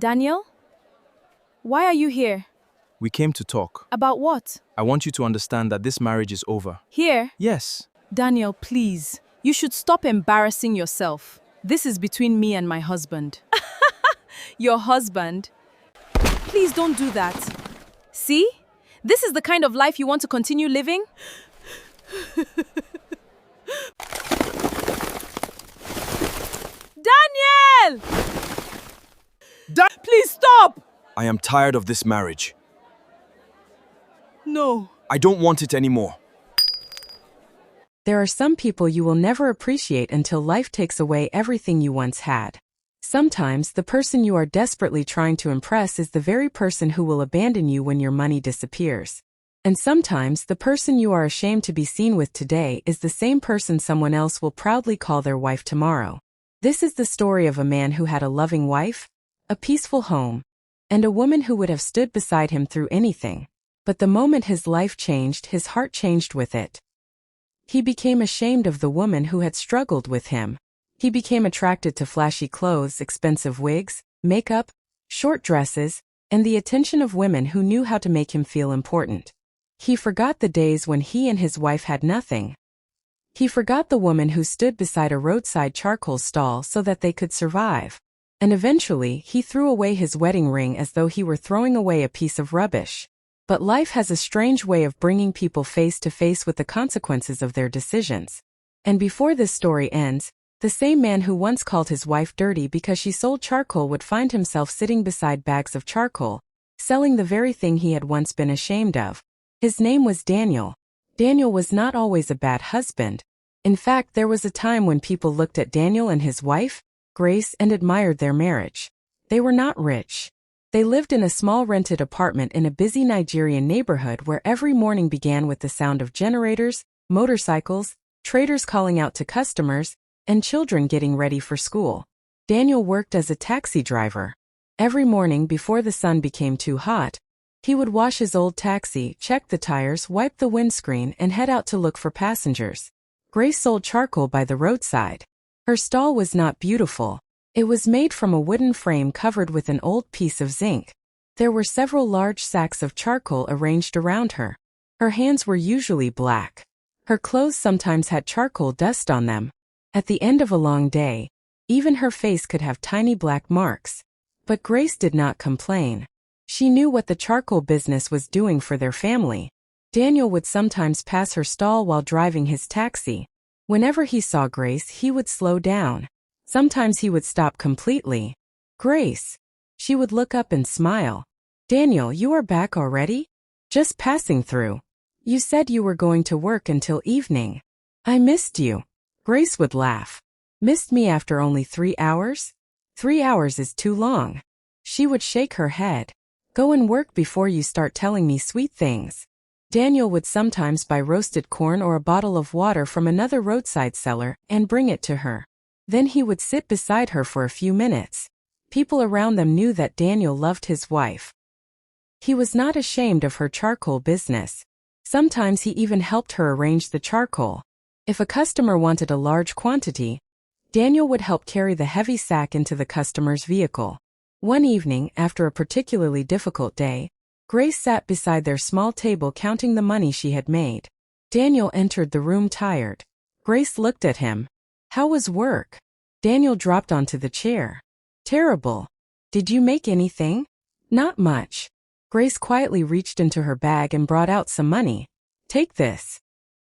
Daniel? Why are you here? We came to talk. About what? I want you to understand that this marriage is over. Here? Yes. Daniel, please. You should stop embarrassing yourself. This is between me and my husband. Your husband? Please don't do that. See? This is the kind of life you want to continue living? Daniel! Please stop! I am tired of this marriage. No. I don't want it anymore. There are some people you will never appreciate until life takes away everything you once had. Sometimes the person you are desperately trying to impress is the very person who will abandon you when your money disappears. And sometimes the person you are ashamed to be seen with today is the same person someone else will proudly call their wife tomorrow. This is the story of a man who had a loving wife, a peaceful home, and a woman who would have stood beside him through anything. But the moment his life changed, his heart changed with it. He became ashamed of the woman who had struggled with him. He became attracted to flashy clothes, expensive wigs, makeup, short dresses, and the attention of women who knew how to make him feel important. He forgot the days when he and his wife had nothing. He forgot the woman who stood beside a roadside charcoal stall so that they could survive. And eventually, he threw away his wedding ring as though he were throwing away a piece of rubbish. But life has a strange way of bringing people face to face with the consequences of their decisions. And before this story ends, the same man who once called his wife dirty because she sold charcoal would find himself sitting beside bags of charcoal, selling the very thing he had once been ashamed of. His name was Daniel. Daniel was not always a bad husband. In fact, there was a time when people looked at Daniel and his wife, Grace, and admired their marriage. They were not rich. They lived in a small rented apartment in a busy Nigerian neighborhood where every morning began with the sound of generators, motorcycles, traders calling out to customers, and children getting ready for school. Daniel worked as a taxi driver. Every morning before the sun became too hot, he would wash his old taxi, check the tires, wipe the windscreen, and head out to look for passengers. Grace sold charcoal by the roadside. Her stall was not beautiful. It was made from a wooden frame covered with an old piece of zinc. There were several large sacks of charcoal arranged around her. Her hands were usually black. Her clothes sometimes had charcoal dust on them. At the end of a long day, even her face could have tiny black marks. But Grace did not complain. She knew what the charcoal business was doing for their family. Daniel would sometimes pass her stall while driving his taxi. Whenever he saw Grace, he would slow down. Sometimes he would stop completely. Grace. She would look up and smile. Daniel, you are back already? Just passing through. You said you were going to work until evening. I missed you. Grace would laugh. Missed me after only 3 hours? 3 hours is too long. She would shake her head. Go and work before you start telling me sweet things. Daniel would sometimes buy roasted corn or a bottle of water from another roadside seller and bring it to her. Then he would sit beside her for a few minutes. People around them knew that Daniel loved his wife. He was not ashamed of her charcoal business. Sometimes he even helped her arrange the charcoal. If a customer wanted a large quantity, Daniel would help carry the heavy sack into the customer's vehicle. One evening, after a particularly difficult day, Grace sat beside their small table counting the money she had made. Daniel entered the room tired. Grace looked at him. How was work? Daniel dropped onto the chair. Terrible. Did you make anything? Not much. Grace quietly reached into her bag and brought out some money. Take this.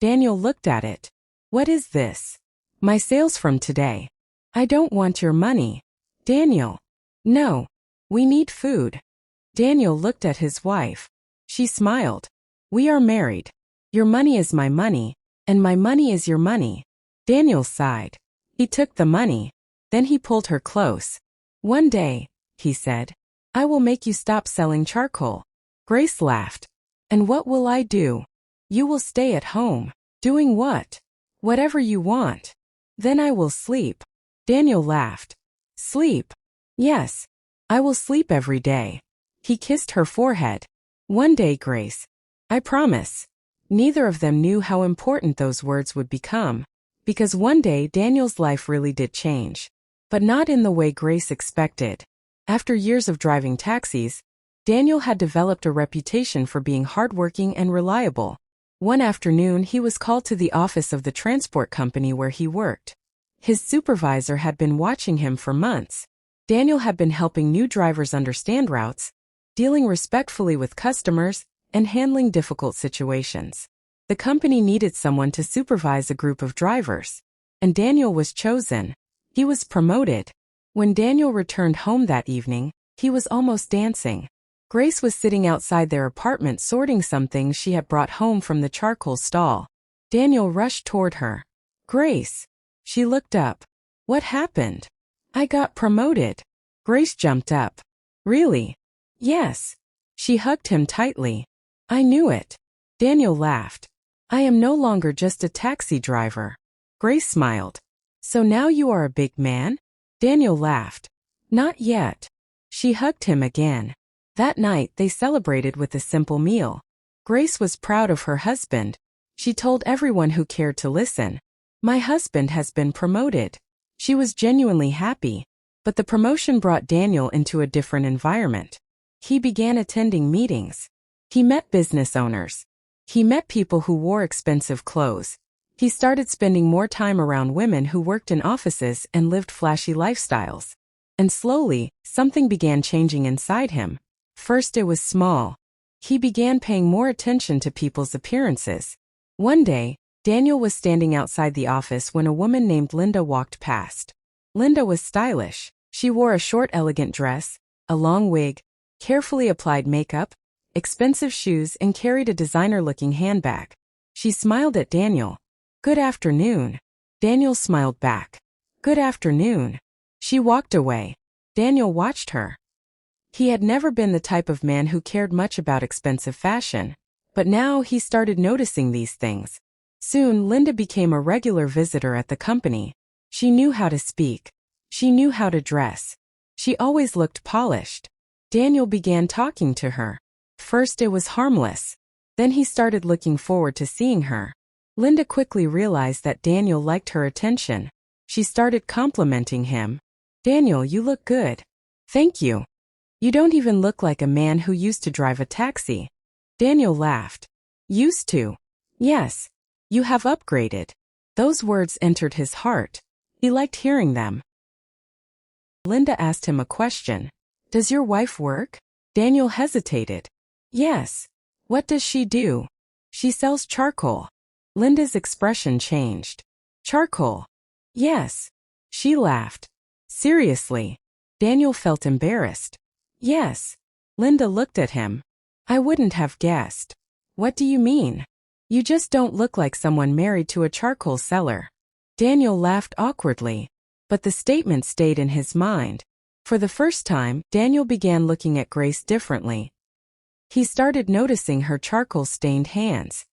Daniel looked at it. What is this? My sales from today. I don't want your money. Daniel. No. We need food. Daniel looked at his wife. She smiled. We are married. Your money is my money, and my money is your money. Daniel sighed. He took the money. Then he pulled her close. One day, he said, I will make you stop selling charcoal. Grace laughed. And what will I do? You will stay at home. Doing what? Whatever you want. Then I will sleep. Daniel laughed. Sleep? Yes. I will sleep every day. He kissed her forehead. One day, Grace. I promise. Neither of them knew how important those words would become. Because one day Daniel's life really did change. But not in the way Grace expected. After years of driving taxis, Daniel had developed a reputation for being hardworking and reliable. One afternoon, he was called to the office of the transport company where he worked. His supervisor had been watching him for months. Daniel had been helping new drivers understand routes, dealing respectfully with customers, and handling difficult situations. The company needed someone to supervise a group of drivers, and Daniel was chosen. He was promoted. When Daniel returned home that evening, he was almost dancing. Grace was sitting outside their apartment sorting some things she had brought home from the charcoal stall. Daniel rushed toward her. "Grace." She looked up. "What happened?" "I got promoted." Grace jumped up. "Really?" "Yes." She hugged him tightly. "I knew it." Daniel laughed. "I am no longer just a taxi driver." Grace smiled. "So now you are a big man?" Daniel laughed. "Not yet." She hugged him again. That night they celebrated with a simple meal. Grace was proud of her husband. She told everyone who cared to listen, "My husband has been promoted." She was genuinely happy. But the promotion brought Daniel into a different environment. He began attending meetings. He met business owners. He met people who wore expensive clothes. He started spending more time around women who worked in offices and lived flashy lifestyles. And slowly, something began changing inside him. First, it was small. He began paying more attention to people's appearances. One day, Daniel was standing outside the office when a woman named Linda walked past. Linda was stylish. She wore a short, elegant dress, a long wig, carefully applied makeup, expensive shoes, and carried a designer-looking handbag. She smiled at Daniel. "Good afternoon." Daniel smiled back. "Good afternoon." She walked away. Daniel watched her. He had never been the type of man who cared much about expensive fashion, but now he started noticing these things. Soon, Linda became a regular visitor at the company. She knew how to speak. She knew how to dress. She always looked polished. Daniel began talking to her. First it was harmless. Then he started looking forward to seeing her. Linda quickly realized that Daniel liked her attention. She started complimenting him. "Daniel, you look good." "Thank you." "You don't even look like a man who used to drive a taxi." Daniel laughed. "Used to?" "Yes. You have upgraded." Those words entered his heart. He liked hearing them. Linda asked him a question. "Does your wife work?" Daniel hesitated. "Yes." "What does she do?" "She sells charcoal." Linda's expression changed. "Charcoal?" "Yes." She laughed. "Seriously?" Daniel felt embarrassed. "Yes." Linda looked at him. "I wouldn't have guessed." "What do you mean?" "You just don't look like someone married to a charcoal seller." Daniel laughed awkwardly. But the statement stayed in his mind. For the first time, Daniel began looking at Grace differently. He started noticing her charcoal-stained hands.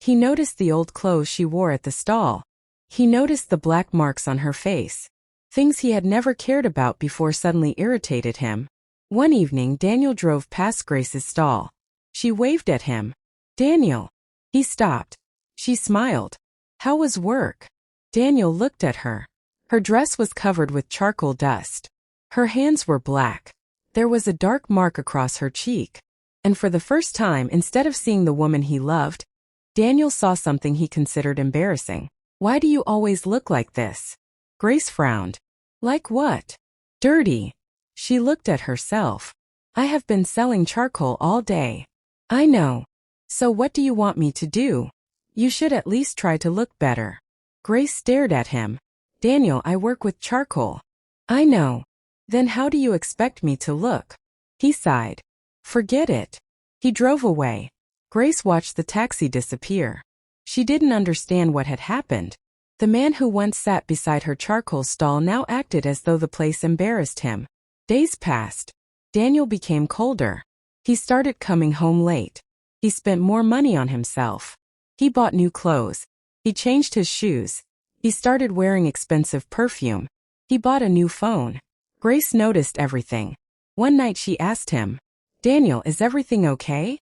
He noticed the old clothes she wore at the stall. He noticed the black marks on her face. Things he had never cared about before suddenly irritated him. One evening, Daniel drove past Grace's stall. She waved at him. "Daniel." He stopped. She smiled. "How was work?" Daniel looked at her. Her dress was covered with charcoal dust. Her hands were black. There was a dark mark across her cheek. And for the first time, instead of seeing the woman he loved, Daniel saw something he considered embarrassing. "Why do you always look like this?" Grace frowned. "Like what?" "Dirty." She looked at herself. "I have been selling charcoal all day." "I know. So what do you want me to do?" "You should at least try to look better." Grace stared at him. "Daniel, I work with charcoal." "I know. Then how do you expect me to look?" He sighed. "Forget it." He drove away. Grace watched the taxi disappear. She didn't understand what had happened. The man who once sat beside her charcoal stall now acted as though the place embarrassed him. Days passed. Daniel became colder. He started coming home late. He spent more money on himself. He bought new clothes. He changed his shoes. He started wearing expensive perfume. He bought a new phone. Grace noticed everything. One night she asked him, "Daniel, is everything okay?"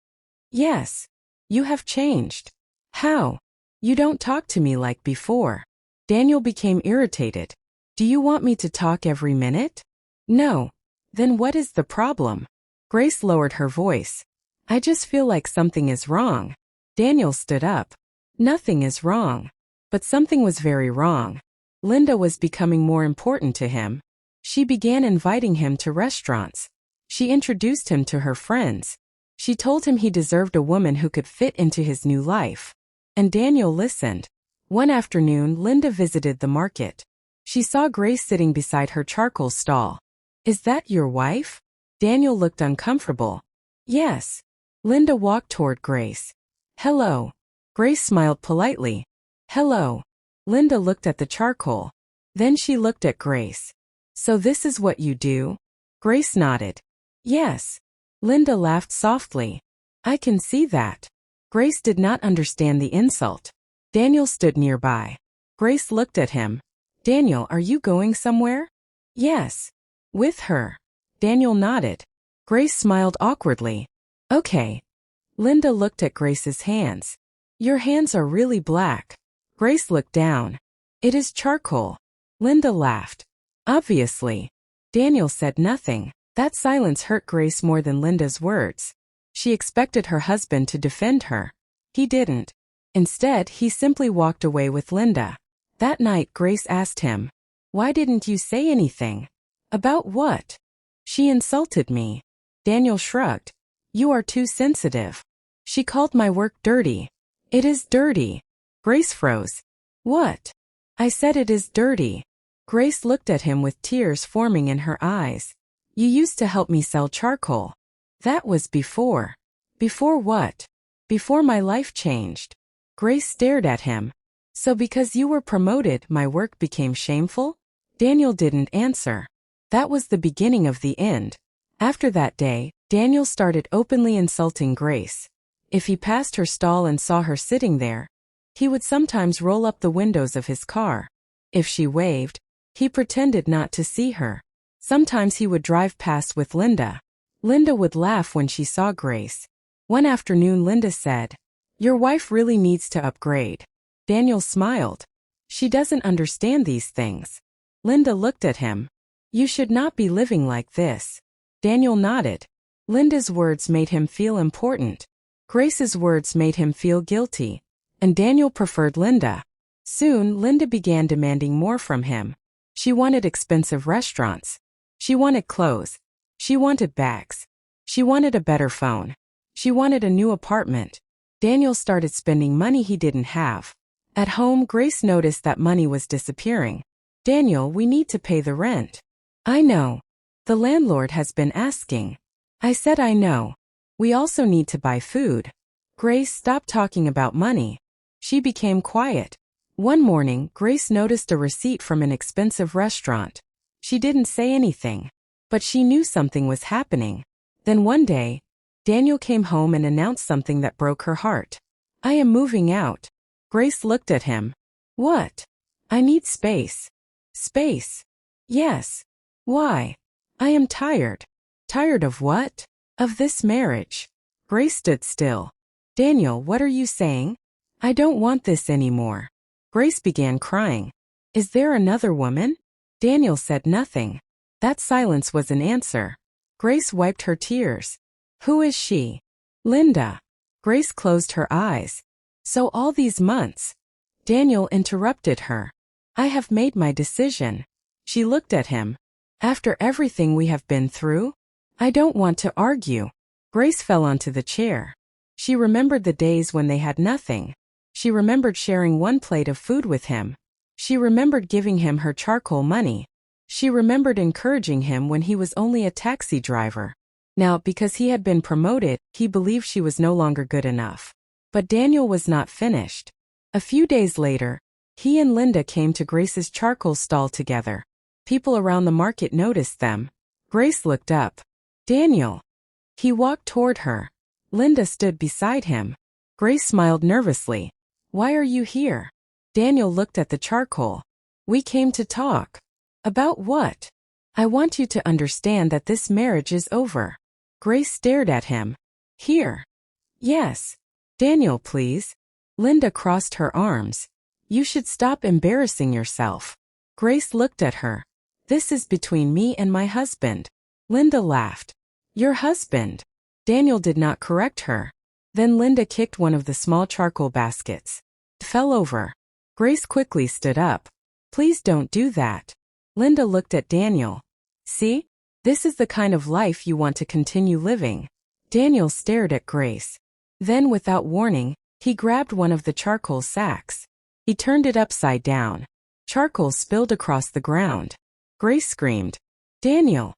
"Yes." "You have changed." "How?" "You don't talk to me like before." Daniel became irritated. "Do you want me to talk every minute?" "No." Then what is the problem? Grace lowered her voice. I just feel like something is wrong. Daniel stood up. Nothing is wrong. But something was very wrong. Linda was becoming more important to him. She began inviting him to restaurants. She introduced him to her friends. She told him he deserved a woman who could fit into his new life. And Daniel listened. One afternoon, Linda visited the market. She saw Grace sitting beside her charcoal stall. Is that your wife? Daniel looked uncomfortable. Yes. Linda walked toward Grace. Hello. Grace smiled politely. Hello. Linda looked at the charcoal. Then she looked at Grace. So this is what you do? Grace nodded. Yes. Linda laughed softly. I can see that. Grace did not understand the insult. Daniel stood nearby. Grace looked at him. Daniel, are you going somewhere? Yes. With her. Daniel nodded. Grace smiled awkwardly. Okay. Linda looked at Grace's hands. Your hands are really black. Grace looked down. It is charcoal. Linda laughed. Obviously. Daniel said nothing. That silence hurt Grace more than Linda's words. She expected her husband to defend her. He didn't. Instead, he simply walked away with Linda. That night, Grace asked him, Why didn't you say anything? About what? She insulted me. Daniel shrugged. You are too sensitive. She called my work dirty. It is dirty. Grace froze. What? I said it is dirty. Grace looked at him with tears forming in her eyes. You used to help me sell charcoal. That was before. Before what? Before my life changed. Grace stared at him. So because you were promoted, my work became shameful? Daniel didn't answer. That was the beginning of the end. After that day, Daniel started openly insulting Grace. If he passed her stall and saw her sitting there, he would sometimes roll up the windows of his car. If she waved, he pretended not to see her. Sometimes he would drive past with Linda. Linda would laugh when she saw Grace. One afternoon Linda said, Your wife really needs to upgrade. Daniel smiled. She doesn't understand these things. Linda looked at him. You should not be living like this. Daniel nodded. Linda's words made him feel important. Grace's words made him feel guilty. And Daniel preferred Linda. Soon, Linda began demanding more from him. She wanted expensive restaurants. She wanted clothes. She wanted bags. She wanted a better phone. She wanted a new apartment. Daniel started spending money he didn't have. At home, Grace noticed that money was disappearing. Daniel, we need to pay the rent. I know. The landlord has been asking. I said I know. We also need to buy food. Grace stopped talking about money. She became quiet. One morning, Grace noticed a receipt from an expensive restaurant. She didn't say anything. But she knew something was happening. Then one day, Daniel came home and announced something that broke her heart. I am moving out. Grace looked at him. What? I need space. Space? Yes. Why? I am tired. Tired of what? Of this marriage. Grace stood still. Daniel, what are you saying? I don't want this anymore. Grace began crying. Is there another woman? Daniel said nothing. That silence was an answer. Grace wiped her tears. Who is she? Linda. Grace closed her eyes. So all these months. Daniel interrupted her. I have made my decision. She looked at him. After everything we have been through? I don't want to argue. Grace fell onto the chair. She remembered the days when they had nothing. She remembered sharing one plate of food with him. She remembered giving him her charcoal money. She remembered encouraging him when he was only a taxi driver. Now, because he had been promoted, he believed she was no longer good enough. But Daniel was not finished. A few days later, he and Linda came to Grace's charcoal stall together. People around the market noticed them. Grace looked up. Daniel. He walked toward her. Linda stood beside him. Grace smiled nervously. Why are you here? Daniel looked at the charcoal. We came to talk. About what? I want you to understand that this marriage is over. Grace stared at him. Here. Yes. Daniel, please. Linda crossed her arms. You should stop embarrassing yourself. Grace looked at her. This is between me and my husband. Linda laughed. Your husband. Daniel did not correct her. Then Linda kicked one of the small charcoal baskets. It fell over. Grace quickly stood up. Please don't do that. Linda looked at Daniel. See? This is the kind of life you want to continue living. Daniel stared at Grace. Then, without warning, he grabbed one of the charcoal sacks. He turned it upside down. Charcoal spilled across the ground. Grace screamed. Daniel!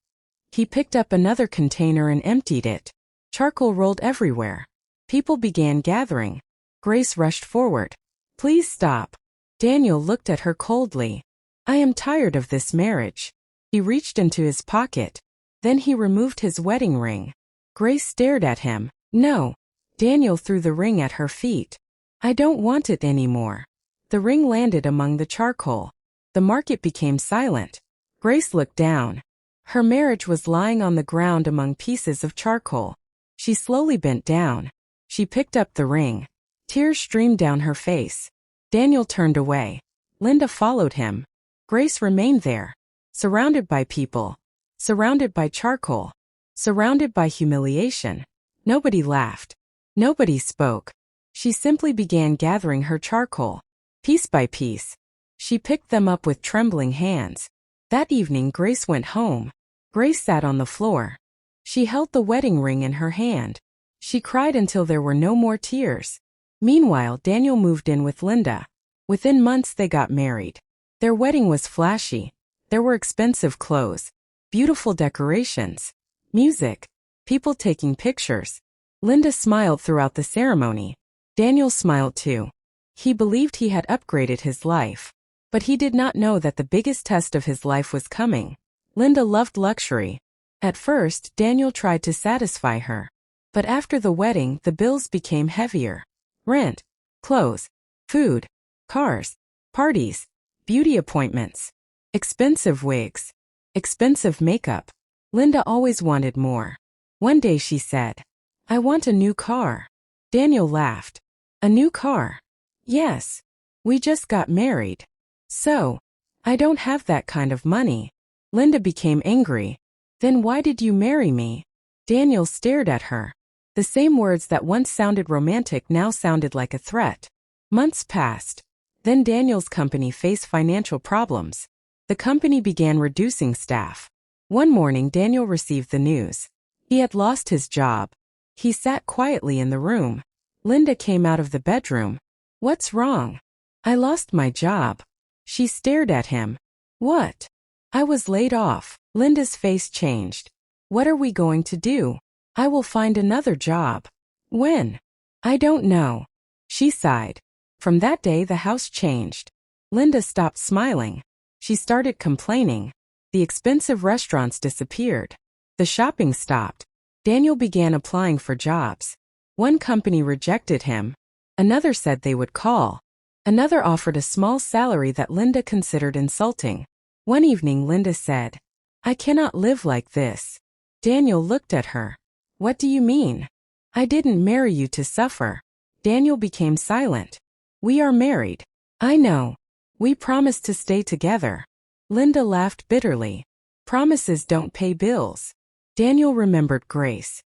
He picked up another container and emptied it. Charcoal rolled everywhere. People began gathering. Grace rushed forward. Please stop. Daniel looked at her coldly. I am tired of this marriage. He reached into his pocket. Then he removed his wedding ring. Grace stared at him. No. Daniel threw the ring at her feet. I don't want it anymore. The ring landed among the charcoal. The market became silent. Grace looked down. Her marriage was lying on the ground among pieces of charcoal. She slowly bent down. She picked up the ring. Tears streamed down her face. Daniel turned away. Linda followed him. Grace remained there, surrounded by people, surrounded by charcoal, surrounded by humiliation. Nobody laughed. Nobody spoke. She simply began gathering her charcoal. Piece by piece. She picked them up with trembling hands. That evening Grace went home. Grace sat on the floor. She held the wedding ring in her hand. She cried until there were no more tears. Meanwhile, Daniel moved in with Linda. Within months they got married. Their wedding was flashy. There were expensive clothes, beautiful decorations, music, people taking pictures. Linda smiled throughout the ceremony. Daniel smiled too. He believed he had upgraded his life. But he did not know that the biggest test of his life was coming. Linda loved luxury. At first, Daniel tried to satisfy her. But after the wedding, the bills became heavier. Rent, clothes, food, cars, parties, beauty appointments, expensive wigs, expensive makeup. Linda always wanted more. One day she said, I want a new car. Daniel laughed. A new car? Yes. We just got married. So, I don't have that kind of money. Linda became angry. Then why did you marry me? Daniel stared at her. The same words that once sounded romantic now sounded like a threat. Months passed. Then Daniel's company faced financial problems. The company began reducing staff. One morning Daniel received the news. He had lost his job. He sat quietly in the room. Linda came out of the bedroom. What's wrong? I lost my job. She stared at him. What? I was laid off. Linda's face changed. What are we going to do? I will find another job. When? I don't know. She sighed. From that day the house changed. Linda stopped smiling. She started complaining. The expensive restaurants disappeared. The shopping stopped. Daniel began applying for jobs. One company rejected him. Another said they would call. Another offered a small salary that Linda considered insulting. One evening Linda said, I cannot live like this. Daniel looked at her. What do you mean? I didn't marry you to suffer. Daniel became silent. We are married. I know. We promised to stay together. Linda laughed bitterly. Promises don't pay bills. Daniel remembered Grace.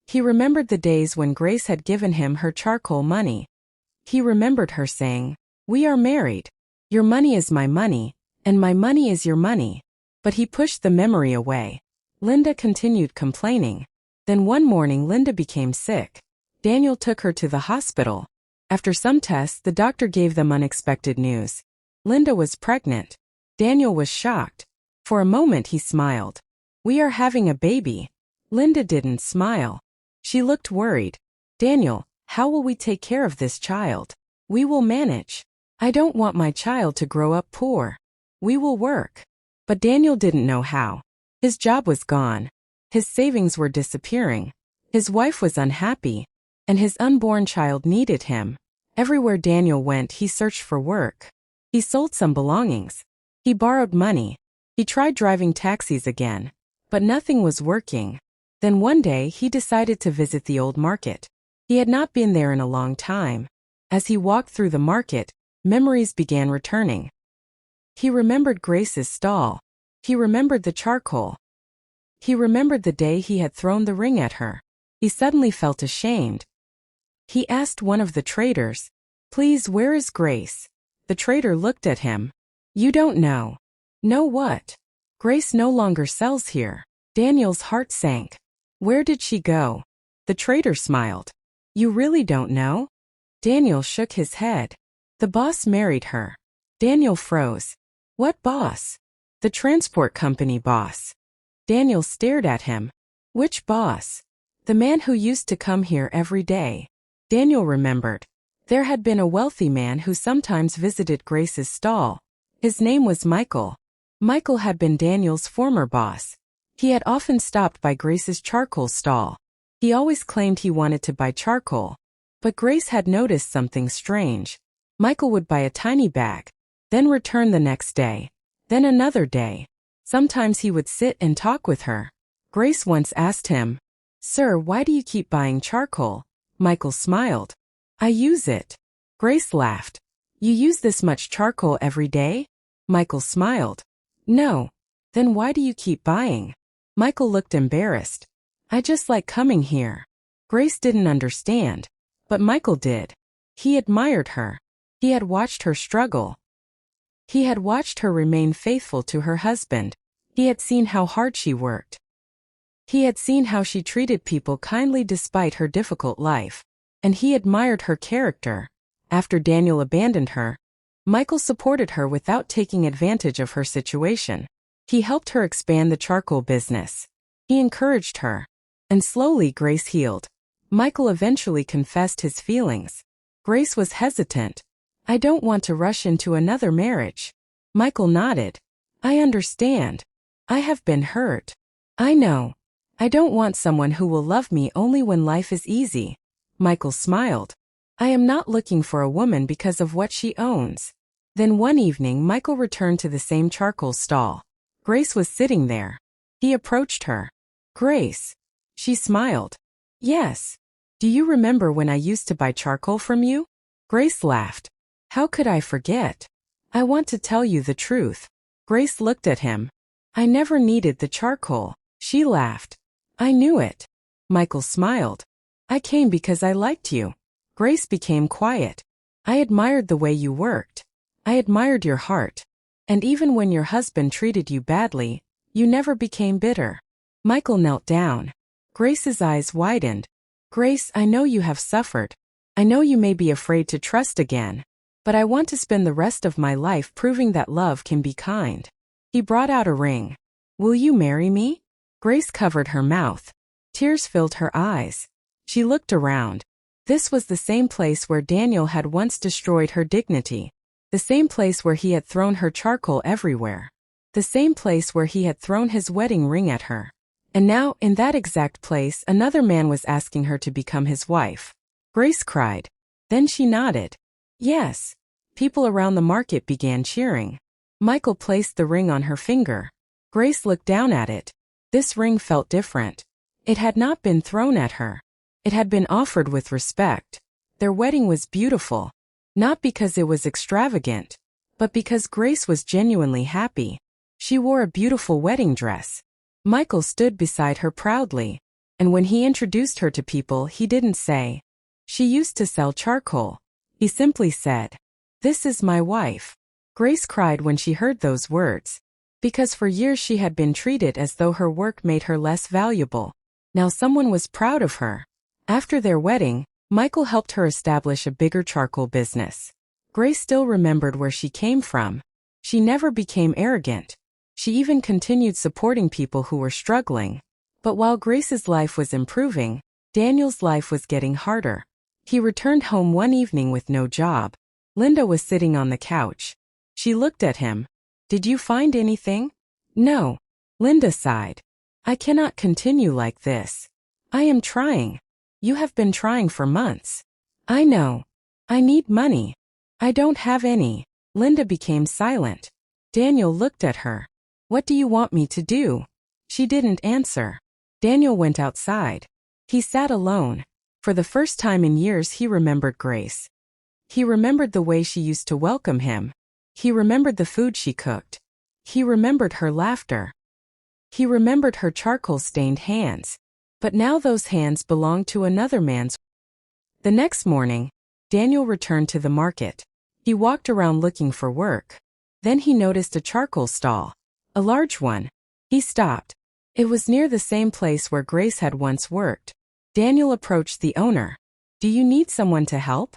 He remembered the days when Grace had given him her charcoal money. He remembered her saying, We are married. Your money is my money, and my money is your money. But he pushed the memory away. Linda continued complaining. Then one morning Linda became sick. Daniel took her to the hospital. After some tests, the doctor gave them unexpected news. Linda was pregnant. Daniel was shocked. For a moment he smiled. We are having a baby. Linda didn't smile. She looked worried. Daniel, how will we take care of this child? We will manage. I don't want my child to grow up poor. We will work. But Daniel didn't know how. His job was gone. His savings were disappearing. His wife was unhappy. And his unborn child needed him. Everywhere Daniel went, he searched for work. He sold some belongings. He borrowed money. He tried driving taxis again. But nothing was working. Then one day he decided to visit the old market. He had not been there in a long time. As he walked through the market, memories began returning. He remembered Grace's stall. He remembered the charcoal. He remembered the day he had thrown the ring at her. He suddenly felt ashamed. He asked one of the traders, "Please, where is Grace?" The trader looked at him. "You don't know." "Know what?" "Grace no longer sells here." Daniel's heart sank. "Where did she go?" The trader smiled. "You really don't know?" Daniel shook his head. "The boss married her." Daniel froze. "What boss?" "The transport company boss." Daniel stared at him. "Which boss?" "The man who used to come here every day." Daniel remembered. There had been a wealthy man who sometimes visited Grace's stall. His name was Michael. Michael had been Daniel's former boss. He had often stopped by Grace's charcoal stall. He always claimed he wanted to buy charcoal. But Grace had noticed something strange. Michael would buy a tiny bag, then return the next day, then another day. Sometimes he would sit and talk with her. Grace once asked him, "Sir, why do you keep buying charcoal?" Michael smiled. "I use it." Grace laughed. "You use this much charcoal every day?" Michael smiled. "No." "Then why do you keep buying?" Michael looked embarrassed. "I just like coming here." Grace didn't understand, but Michael did. He admired her. He had watched her struggle. He had watched her remain faithful to her husband. He had seen how hard she worked. He had seen how she treated people kindly despite her difficult life. And he admired her character. After Daniel abandoned her, Michael supported her without taking advantage of her situation. He helped her expand the charcoal business. He encouraged her. And slowly Grace healed. Michael eventually confessed his feelings. Grace was hesitant. "I don't want to rush into another marriage." Michael nodded. "I understand. I have been hurt. I know. I don't want someone who will love me only when life is easy." Michael smiled. "I am not looking for a woman because of what she owns." Then one evening Michael returned to the same charcoal stall. Grace was sitting there. He approached her. "Grace." She smiled. "Yes. Do you remember when I used to buy charcoal from you?" Grace laughed. "How could I forget? I want to tell you the truth." Grace looked at him. "I never needed the charcoal." She laughed. "I knew it." Michael smiled. "I came because I liked you." Grace became quiet. "I admired the way you worked. I admired your heart. And even when your husband treated you badly, you never became bitter." Michael knelt down. Grace's eyes widened. "Grace, I know you have suffered. I know you may be afraid to trust again. But I want to spend the rest of my life proving that love can be kind." He brought out a ring. "Will you marry me?" Grace covered her mouth. Tears filled her eyes. She looked around. This was the same place where Daniel had once destroyed her dignity. The same place where he had thrown her charcoal everywhere. The same place where he had thrown his wedding ring at her. And now, in that exact place, another man was asking her to become his wife. Grace cried. Then she nodded. "Yes." People around the market began cheering. Michael placed the ring on her finger. Grace looked down at it. This ring felt different. It had not been thrown at her. It had been offered with respect. Their wedding was beautiful. Not because it was extravagant, but because Grace was genuinely happy. She wore a beautiful wedding dress. Michael stood beside her proudly. And when he introduced her to people, he didn't say, "She used to sell charcoal." He simply said, "This is my wife." Grace cried when she heard those words. Because for years she had been treated as though her work made her less valuable. Now someone was proud of her. After their wedding, Michael helped her establish a bigger charcoal business. Grace still remembered where she came from. She never became arrogant. She even continued supporting people who were struggling. But while Grace's life was improving, Daniel's life was getting harder. He returned home one evening with no job. Linda was sitting on the couch. She looked at him. "Did you find anything?" "No." Linda sighed. "I cannot continue like this. I am trying. You have been trying for months." "I know. I need money." "I don't have any." Linda became silent. Daniel looked at her. "What do you want me to do?" She didn't answer. Daniel went outside. He sat alone. For the first time in years he remembered Grace. He remembered the way she used to welcome him. He remembered the food she cooked. He remembered her laughter. He remembered her charcoal-stained hands. But now those hands belonged to another man's. The next morning, Daniel returned to the market. He walked around looking for work. Then he noticed a charcoal stall. A large one. He stopped. It was near the same place where Grace had once worked. Daniel approached the owner. "Do you need someone to help?"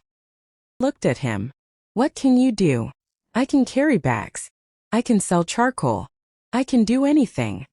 Looked at him. "What can you do?" "I can carry bags. I can sell charcoal. I can do anything."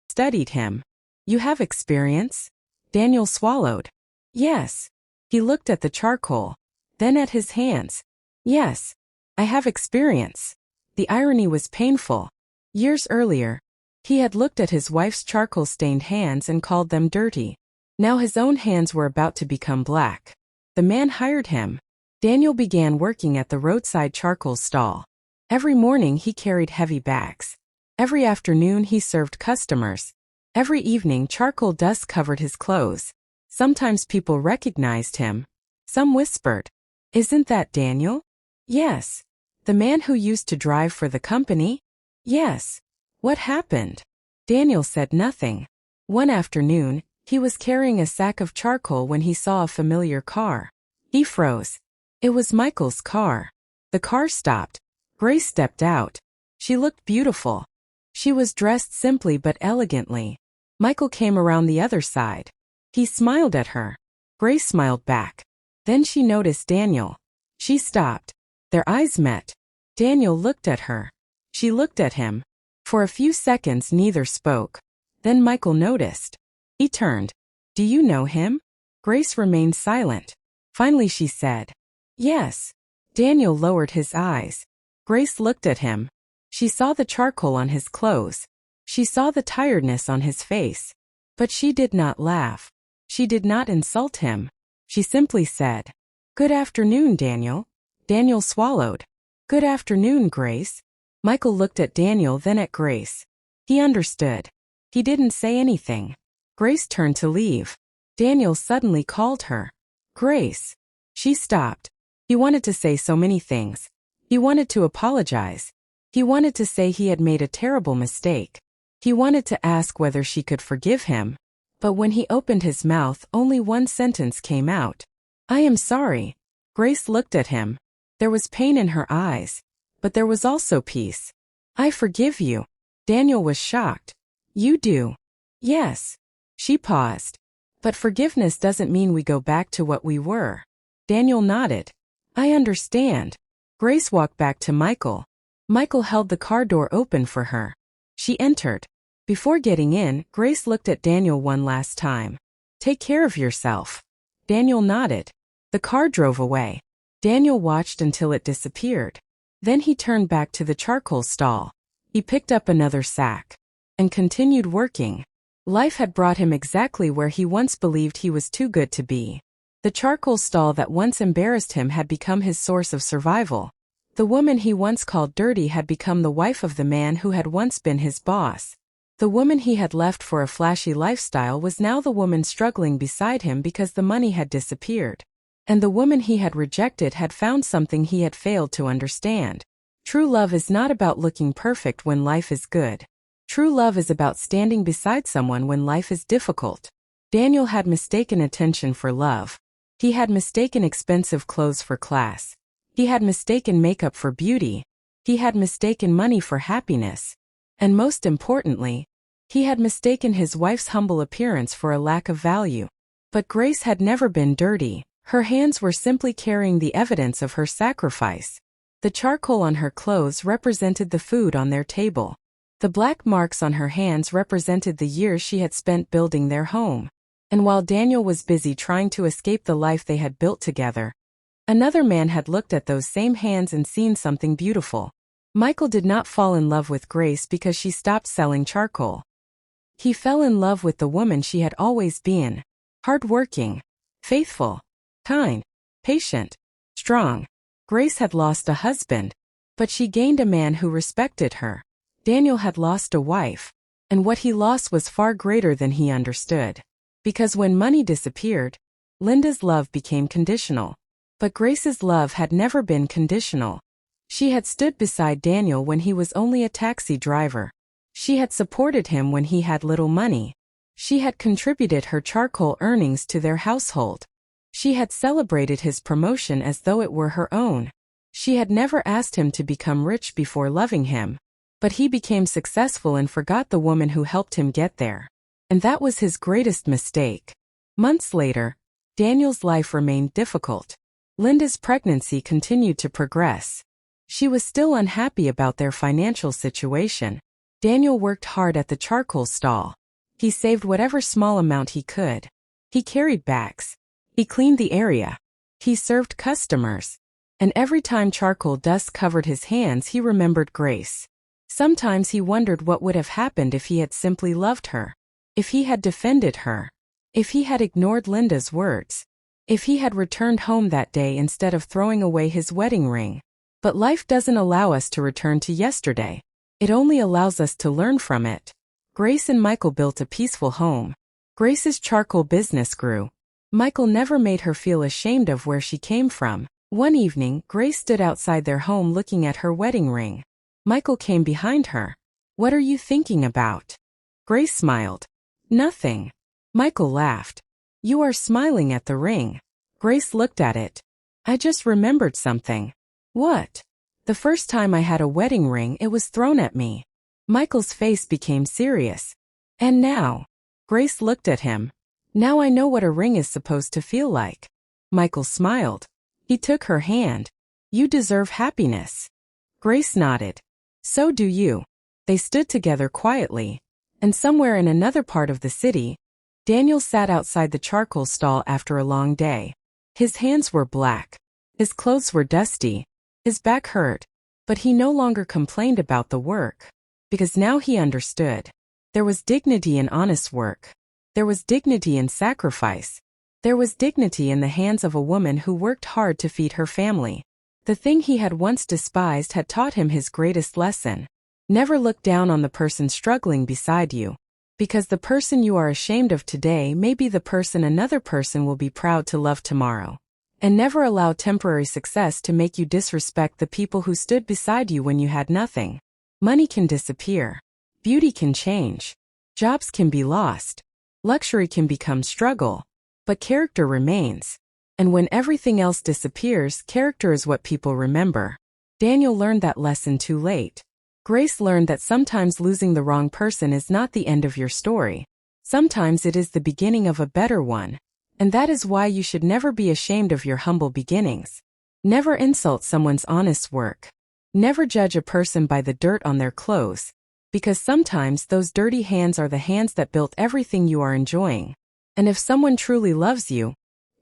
Studied him. "You have experience?" Daniel swallowed. "Yes." He looked at the charcoal. Then at his hands. "Yes. I have experience." The irony was painful. Years earlier, he had looked at his wife's charcoal-stained hands and called them dirty. Now his own hands were about to become black. The man hired him. Daniel began working at the roadside charcoal stall. Every morning he carried heavy bags. Every afternoon he served customers. Every evening charcoal dust covered his clothes. Sometimes people recognized him. Some whispered, "Isn't that Daniel?" "Yes." "The man who used to drive for the company?" "Yes." "What happened?" Daniel said nothing. One afternoon, he was carrying a sack of charcoal when he saw a familiar car. He froze. It was Michael's car. The car stopped. Grace stepped out. She looked beautiful. She was dressed simply but elegantly. Michael came around the other side. He smiled at her. Grace smiled back. Then she noticed Daniel. She stopped. Their eyes met. Daniel looked at her. She looked at him. For a few seconds neither spoke. Then Michael noticed. He turned. "Do you know him?" Grace remained silent. Finally she said, "Yes." Daniel lowered his eyes. Grace looked at him. She saw the charcoal on his clothes. She saw the tiredness on his face. But she did not laugh. She did not insult him. She simply said, "Good afternoon, Daniel." Daniel swallowed. "Good afternoon, Grace." Michael looked at Daniel, then at Grace. He understood. He didn't say anything. Grace turned to leave. Daniel suddenly called her. "Grace." She stopped. He wanted to say so many things. He wanted to apologize. He wanted to say he had made a terrible mistake. He wanted to ask whether she could forgive him. But when he opened his mouth, only one sentence came out. "I am sorry." Grace looked at him. There was pain in her eyes. But there was also peace. "I forgive you." Daniel was shocked. "You do?" "Yes." She paused. "But forgiveness doesn't mean we go back to what we were." Daniel nodded. "I understand." Grace walked back to Michael. Michael held the car door open for her. She entered. Before getting in, Grace looked at Daniel one last time. "Take care of yourself." Daniel nodded. The car drove away. Daniel watched until it disappeared. Then he turned back to the charcoal stall. He picked up another sack and continued working. Life had brought him exactly where he once believed he was too good to be. The charcoal stall that once embarrassed him had become his source of survival. The woman he once called dirty had become the wife of the man who had once been his boss. The woman he had left for a flashy lifestyle was now the woman struggling beside him because the money had disappeared. And the woman he had rejected had found something he had failed to understand. True love is not about looking perfect when life is good. True love is about standing beside someone when life is difficult. Daniel had mistaken attention for love. He had mistaken expensive clothes for class. He had mistaken makeup for beauty. He had mistaken money for happiness. And most importantly, he had mistaken his wife's humble appearance for a lack of value. But Grace had never been dirty. Her hands were simply carrying the evidence of her sacrifice. The charcoal on her clothes represented the food on their table. The black marks on her hands represented the years she had spent building their home. And while Daniel was busy trying to escape the life they had built together, another man had looked at those same hands and seen something beautiful. Michael did not fall in love with Grace because she stopped selling charcoal. He fell in love with the woman she had always been. Hardworking, faithful, kind, patient, strong. Grace had lost a husband, but she gained a man who respected her. Daniel had lost a wife, and what he lost was far greater than he understood. Because when money disappeared, Linda's love became conditional. But Grace's love had never been conditional. She had stood beside Daniel when he was only a taxi driver. She had supported him when he had little money. She had contributed her charcoal earnings to their household. She had celebrated his promotion as though it were her own. She had never asked him to become rich before loving him. But he became successful and forgot the woman who helped him get there. And that was his greatest mistake. Months later, Daniel's life remained difficult. Linda's pregnancy continued to progress. She was still unhappy about their financial situation. Daniel worked hard at the charcoal stall. He saved whatever small amount he could. He carried bags. He cleaned the area. He served customers. And every time charcoal dust covered his hands, he remembered Grace. Sometimes he wondered what would have happened if he had simply loved her. If he had defended her. If he had ignored Linda's words. If he had returned home that day instead of throwing away his wedding ring. But life doesn't allow us to return to yesterday. It only allows us to learn from it. Grace and Michael built a peaceful home. Grace's charcoal business grew. Michael never made her feel ashamed of where she came from. One evening, Grace stood outside their home looking at her wedding ring. Michael came behind her. "What are you thinking about?" Grace smiled. "Nothing." Michael laughed. "You are smiling at the ring." Grace looked at it. "I just remembered something." "What?" "The first time I had a wedding ring, it was thrown at me." Michael's face became serious. "And now?" Grace looked at him. "Now I know what a ring is supposed to feel like." Michael smiled. He took her hand. "You deserve happiness." Grace nodded. "So do you." They stood together quietly. And somewhere in another part of the city, Daniel sat outside the charcoal stall after a long day. His hands were black. His clothes were dusty. His back hurt. But he no longer complained about the work. Because now he understood. There was dignity in honest work. There was dignity in sacrifice. There was dignity in the hands of a woman who worked hard to feed her family. The thing he had once despised had taught him his greatest lesson. Never look down on the person struggling beside you. Because the person you are ashamed of today may be the person another person will be proud to love tomorrow. And never allow temporary success to make you disrespect the people who stood beside you when you had nothing. Money can disappear. Beauty can change. Jobs can be lost. Luxury can become struggle. But character remains. And when everything else disappears, character is what people remember. Daniel learned that lesson too late. Grace learned that sometimes losing the wrong person is not the end of your story. Sometimes it is the beginning of a better one. And that is why you should never be ashamed of your humble beginnings. Never insult someone's honest work. Never judge a person by the dirt on their clothes. Because sometimes those dirty hands are the hands that built everything you are enjoying. And if someone truly loves you,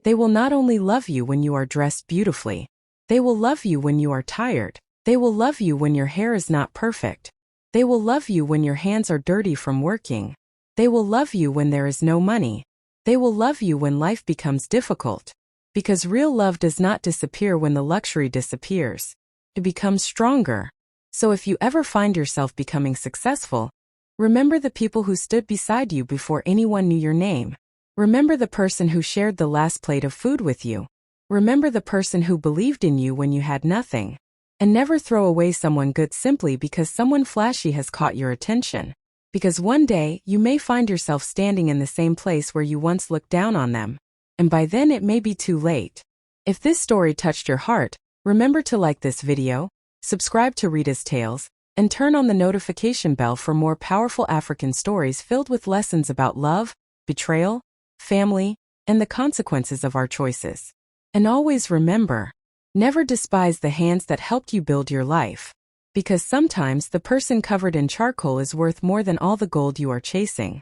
they will not only love you when you are dressed beautifully. They will love you when you are tired. They will love you when your hair is not perfect. They will love you when your hands are dirty from working. They will love you when there is no money. They will love you when life becomes difficult. Because real love does not disappear when the luxury disappears. It becomes stronger. So if you ever find yourself becoming successful, remember the people who stood beside you before anyone knew your name. Remember the person who shared the last plate of food with you. Remember the person who believed in you when you had nothing. And never throw away someone good simply because someone flashy has caught your attention. Because one day, you may find yourself standing in the same place where you once looked down on them. And by then it may be too late. If this story touched your heart, remember to like this video, subscribe to Rita's Tales, and turn on the notification bell for more powerful African stories filled with lessons about love, betrayal, family, and the consequences of our choices. And always remember, never despise the hands that helped you build your life. Because sometimes the person covered in charcoal is worth more than all the gold you are chasing.